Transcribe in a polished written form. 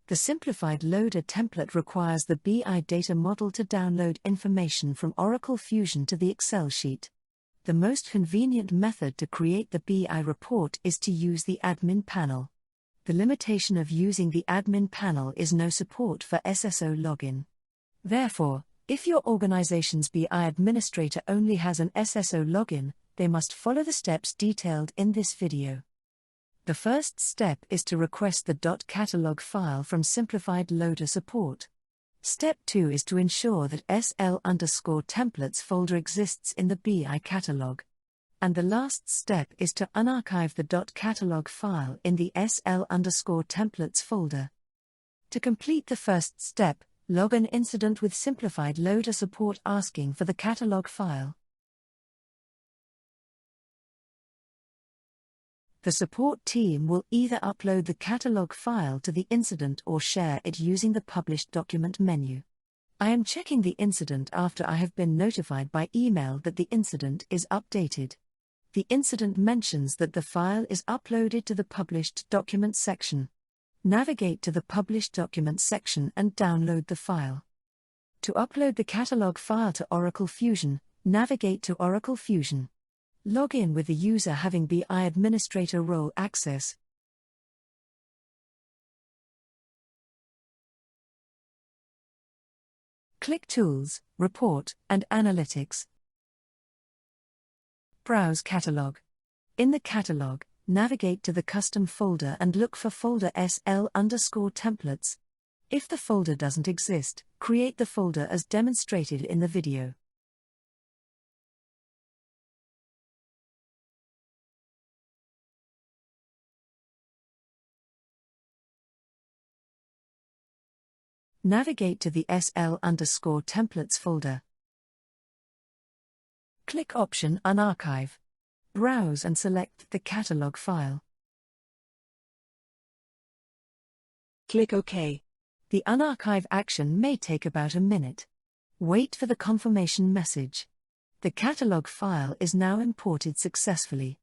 The Simplified Loader template requires the BI data model to download information from Oracle Fusion to the Excel sheet. The most convenient method to create the BI report is to use the admin panel. The limitation of using the admin panel is no support for SSO login. Therefore, if your organization's BI administrator only has an SSO login, they must follow the steps detailed in this video. The first step is to request the .catalog file from Simplified Loader support. Step 2 is to ensure that SL_templates folder exists in the BI catalog. And the last step is to unarchive the .catalog file in the SL_templates folder. To complete the first step, log an incident with Simplified Loader support asking for the catalog file. The support team will either upload the catalog file to the incident or share it using the Published Document menu. I am checking the incident after I have been notified by email that the incident is updated. The incident mentions that the file is uploaded to the Published Document section. Navigate to the Published Document section and download the file. To upload the catalog file to Oracle Fusion, navigate to Oracle Fusion. Log in with the user having BI administrator role access. Click Tools, Report, and Analytics. Browse Catalog. In the catalog, navigate to the custom folder and look for folder SL_templates. If the folder doesn't exist, create the folder as demonstrated in the video. Navigate to the SL_templates folder. Click option Unarchive. Browse and select the catalog file. Click OK. The unarchive action may take about a minute. Wait for the confirmation message. The catalog file is now imported successfully.